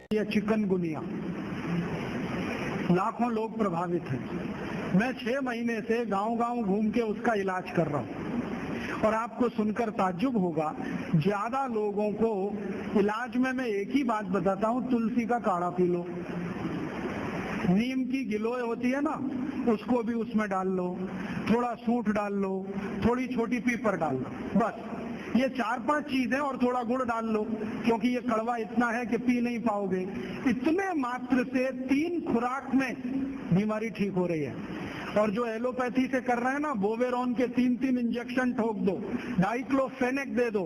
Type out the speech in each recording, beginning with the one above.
ये चिकनगुनिया, लाखों लोग प्रभावित हैं। मैं 6 महीने से गांव-गांव घूम के उसका इलाज कर रहा हूं और आपको सुनकर ताज्जुब होगा, ज्यादा लोगों को इलाज में मैं एक ही बात बताता हूं, तुलसी का काढ़ा पी लो, नीम की गिलोय होती है ना, उसको भी उसमें डाल लो, थोड़ा सूंठ डाल लो, थोड़ी छोटी पीपर डाल लो, बस ये 4-5 चीजें, और थोड़ा गुड़ डाल लो, क्योंकि ये कड़वा इतना है कि पी नहीं पाओगे। इतने मात्र से 3 खुराक में बीमारी ठीक हो रही है। और जो एलोपैथी से कर रहे हैं ना, बोवेरॉन के 3-3 इंजेक्शन ठोक दो, डाइक्लोफेनेक दे दो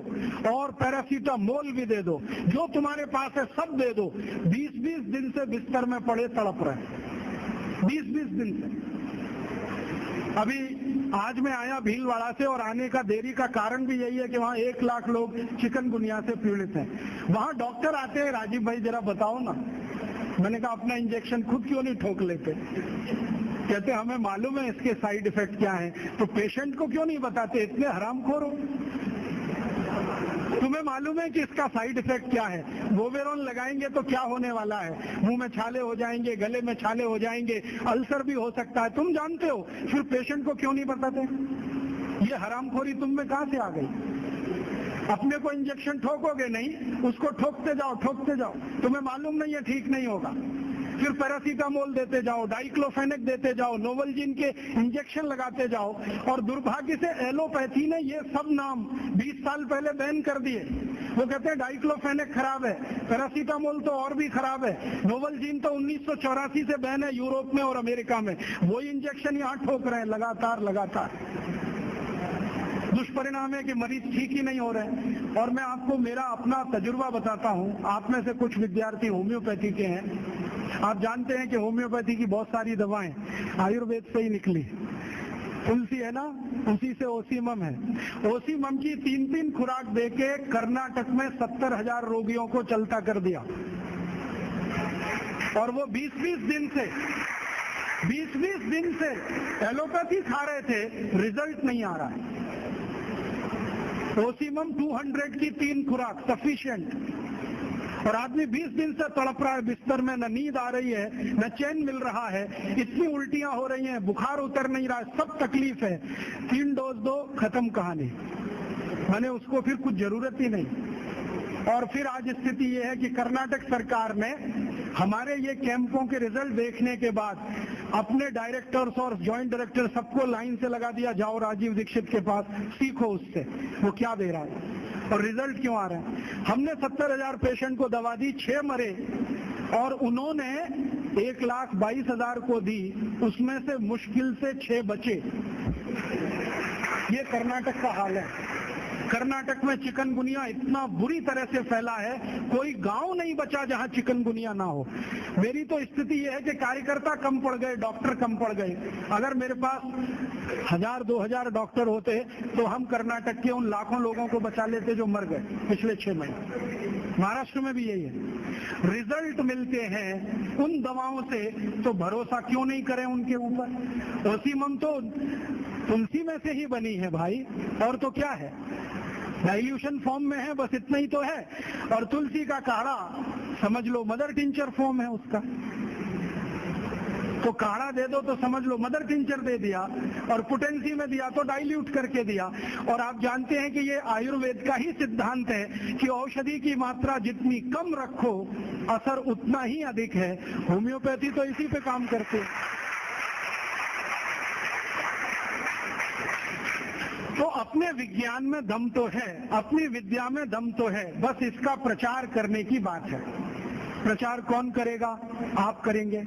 और पैरासीटामोल भी दे दो, जो तुम्हारे पास है सब दे दो। 20-20 दिन से बिस्तर में पड़े तड़प रहे, 20-20 दिन से। अभी आज मैं आया भीलवाड़ा से, और आने का देरी का कारण भी यही है कि वहाँ 1 लाख लोग चिकनगुनिया से पीड़ित हैं। वहाँ डॉक्टर आते हैं, राजीव भाई जरा बताओ ना। मैंने कहा अपना इंजेक्शन खुद क्यों नहीं ठोक लेते? कहते हमें मालूम है इसके साइड इफेक्ट क्या है, तो पेशेंट को क्यों नहीं बताते? इतने हरामखोर हो, तुम्हें मालूम है कि इसका साइड इफेक्ट क्या है? बोवेरॉन लगाएंगे तो क्या होने वाला है? मुंह में छाले हो जाएंगे, गले में छाले हो जाएंगे, अल्सर भी हो सकता है, तुम जानते हो, फिर पेशेंट को क्यों नहीं बताते? ये हरामखोरी तुम में कहां से आ गई? अपने को इंजेक्शन ठोकोगे नहीं, उसको ठोकते जाओ, तुम्हें मालूम नहीं है ठीक नहीं होगा, फिर पैरासीटामोल देते जाओ, डाइक्लोफेनेक देते जाओ, नोवलजीन के इंजेक्शन लगाते जाओ। और दुर्भाग्य से एलोपैथी ने ये सब नाम 20 साल पहले बैन कर दिए। वो कहते हैं डाइक्लोफेनेक खराब है, पैरासीटामोल तो और भी खराब है, नोवलजीन तो 1984 से बैन है यूरोप में और अमेरिका में, वही इंजेक्शन यहाँ ठोक रहे हैं लगातार। दुष्परिणाम है कि मरीज ठीक ही नहीं हो रहे। और मैं आपको मेरा अपना तजुर्बा बताता हूँ। आप में से कुछ विद्यार्थी होम्योपैथी के हैं, आप जानते हैं कि होम्योपैथी की बहुत सारी दवाएं आयुर्वेद से ही निकली। तुलसी है ना, उसी से ओसीमम है। ओसीमम की 3-3 खुराक देके कर्नाटक में 70,000 रोगियों को चलता कर दिया, और वो 20-20 दिन से एलोपैथी खा रहे थे, रिजल्ट नहीं आ रहा है। ओसीमम 200 की 3 खुराक सफिशिएंट, और आदमी 20 दिन से तड़प रहा है बिस्तर में, न नींद आ रही है, न चैन मिल रहा है, इतनी उल्टियां हो रही हैं, बुखार उतर नहीं रहा है, सब तकलीफ है। 3 डोज दो, खत्म कहानी। मैंने उसको फिर कुछ जरूरत ही नहीं। और फिर आज स्थिति ये है कि कर्नाटक सरकार ने हमारे ये कैंपों के रिजल्ट देखने के बाद अपने डायरेक्टर्स और जॉइंट डायरेक्टर सबको लाइन से लगा दिया, जाओ राजीव दीक्षित के पास, सीखो उससे वो क्या दे रहा है और रिजल्ट क्यों आ रहा है। हमने 70,000 पेशेंट को दवा दी, 6 मरे, और उन्होंने 1,22,000 को दी, उसमें से मुश्किल से 6 बचे। ये कर्नाटक का हाल है। कर्नाटक में चिकनगुनिया इतना बुरी तरह से फैला है, कोई गांव नहीं बचा जहां चिकनगुनिया ना हो। मेरी तो स्थिति यह है कि कार्यकर्ता कम पड़ गए, डॉक्टर कम पड़ गए। अगर मेरे पास 1,000-2,000 डॉक्टर होते तो हम कर्नाटक के उन लाखों लोगों को बचा लेते जो मर गए पिछले 6 महीने। महाराष्ट्र में भी यही है। रिजल्ट मिलते हैं उन दवाओं से, तो भरोसा क्यों नहीं करें उनके ऊपर? ओसीमम तो तुलसी में से ही बनी है भाई, और तो क्या है, डाइल्यूशन फॉर्म में है, बस इतना ही तो है। और तुलसी का काढ़ा समझ लो मदर टिंचर फॉर्म है उसका, तो काढ़ा दे दो तो समझ लो मदर टिंचर दे दिया, और पोटेंसी में दिया तो डाइल्यूट करके दिया। और आप जानते हैं कि ये आयुर्वेद का ही सिद्धांत है कि औषधि की मात्रा जितनी कम रखो, असर उतना ही अधिक है। होम्योपैथी तो इसी पे काम करते है। तो अपने विज्ञान में दम तो है, अपनी विद्या में दम तो है, बस इसका प्रचार करने की बात है। प्रचार कौन करेगा? आप करेंगे।